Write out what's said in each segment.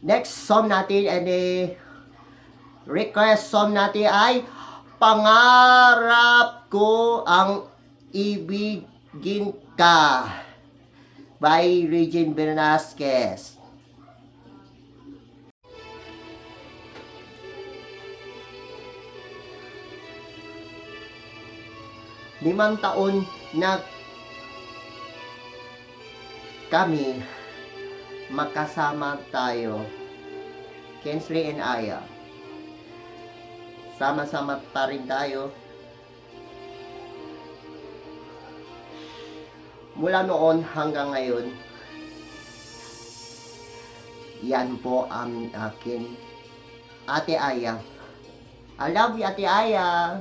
Next song natin and request song natin ay Pangarap Ko Ang Ibigin Ka by Regine Velasquez. Limang taon na kami magkasama tayo, Kensley and Aya. Sama-sama pa rin tayo. Mula noon hanggang ngayon, yan po ang akin Ate Aya. I love you, Ate Aya.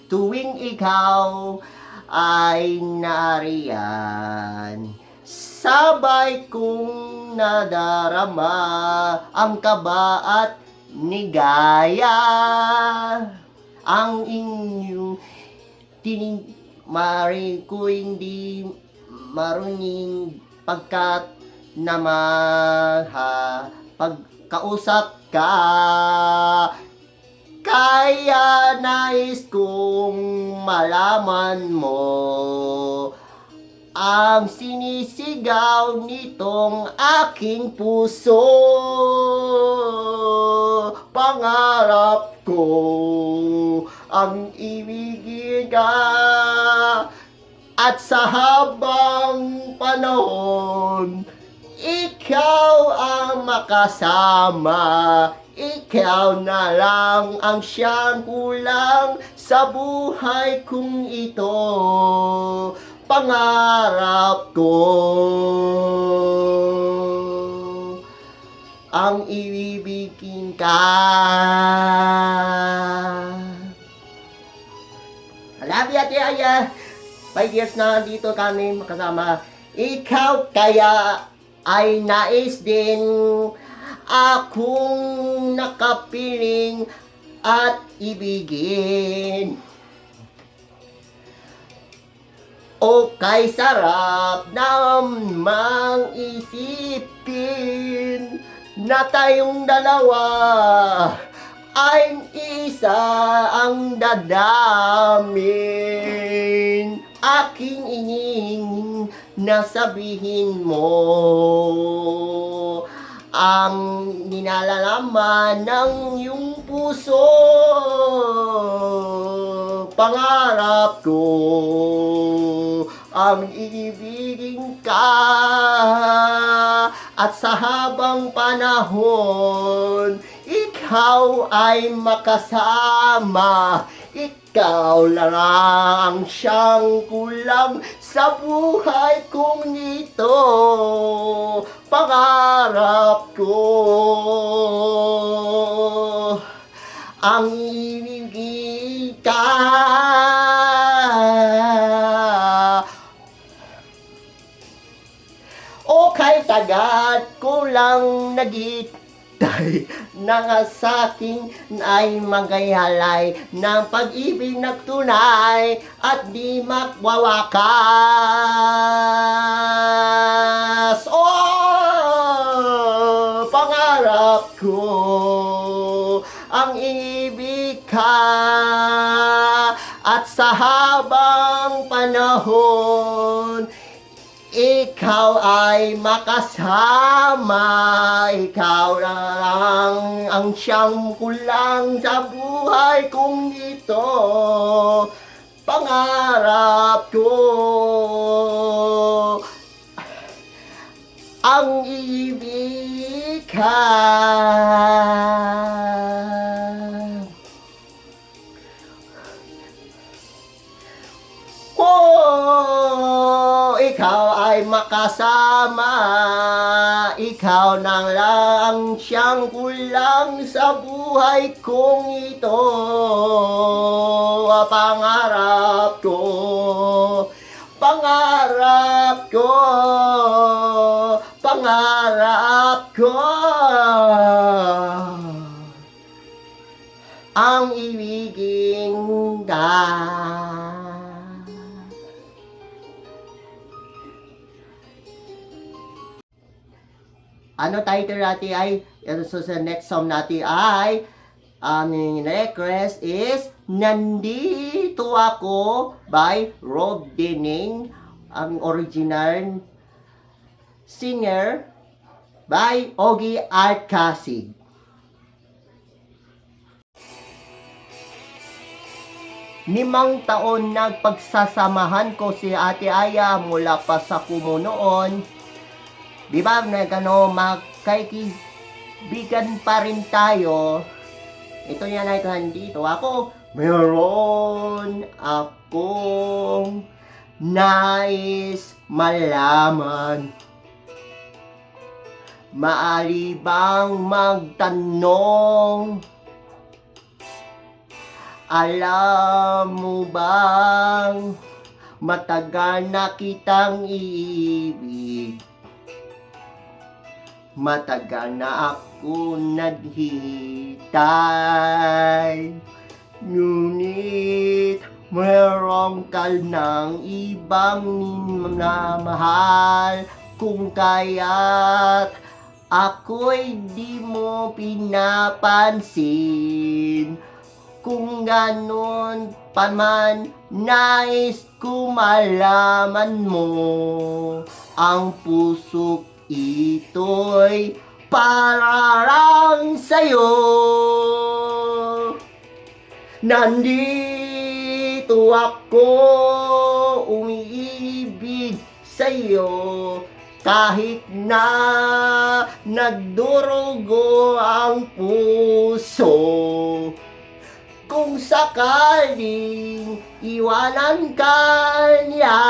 Tuwing ikaw ay nariyan, sabay kong nadarama ang kaba at nigaya. Ang inyong mari ko hindi maruning pagkat pagkausap ka. Kaya nais kong malaman mo ang sinisigaw nitong aking puso. Pangarap ko ang ibigin ka, at sa habang panahon ikaw ang makasama. Ikaw na lang ang siyang kulang sa buhay kong ito. Pangarap ko ang ibibigin ka. Love you, Ate Aya. 5 years na dito kami makasama. Ikaw kaya ay nais din akong nakapiling at ibigin. O kay sarap namang isipin na tayong dalawa ay isa ang dadamin. Aking ining nasabihin mo ang nilalalaman ng iyong puso. Pangarap ko ang ibigin ka, at sa habang panahon ikaw ay makasama. Ikaw lang ang siyang kulang sa buhay kong ito. Pangarap ko ang ibigin ka. O kay tagad ko lang nagitay na sa akin ay magayalay ng pag-ibig na tunay at di makwawakas. Oh, pangarap ko ang ibig ka, at sa habang panahon ikaw ay makasama. Ikaw lang ang siyang kulang sa buhay kong ito. Pangarap ko ang ibig ka. Ikaw ay makasama. Ikaw nang lang siyang kulang sa buhay kong ito. Pangarap ko, pangarap ko, pangarap ko ang ibigin ka. Ano title natin ay, so sa next song natin ay, yung request is Nandito Ako by Rob Denning, ang original singer by Ogie Alcacid. Limang taon nagpagsasamahan ko si Ate Aya mula pa sa kumo noon. Di ba, magkaibigan pa rin tayo. Ito yan ay nandito ako. Meron akong nais malaman. Maari bang magtanong? Alam mo bang matagal na kitang iibig? Matagal na ako naghihintay, ngunit mayroong ka ng ibang minamahal, kung kaya't ako'y di mo pinapansin. Kung ganon pa man, nais ko malaman mo, ang puso ito'y para lang sa'yo. Nandito ako, umiibig sa'yo, kahit na nagdurugo ang puso. Kung sakaling iwanan ka niya,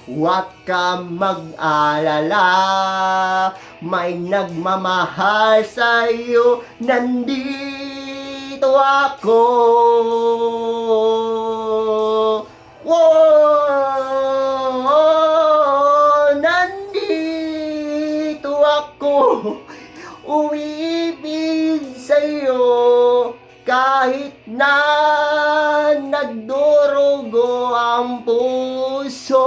huwag ka mag-alala, may nagmamahal sa'yo, nandito ako. Whoa, nandito ako, umiibig sa'yo, kahit na nagdurugo ang puso.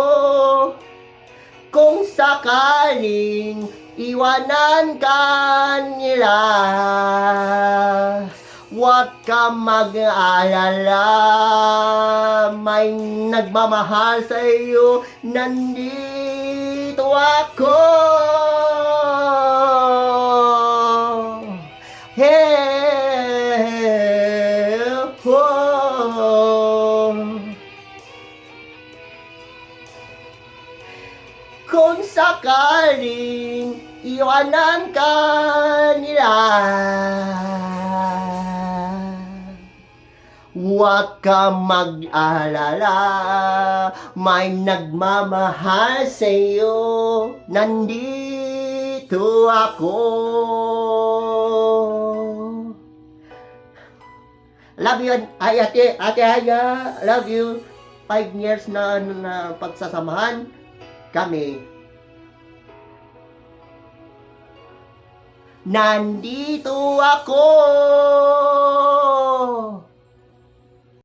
Kung sakaling iwanan ka nila, huwag ka mag-alala, may nagmamahal sa iyo, nandito ako. Kung sakaling iwanan ka nila, huwag ka mag-alala, may nagmamahal sa'yo, nandito ako. Love you, Ate Aya, love you. 5 years na pagsasamahan kami. Nandito ako.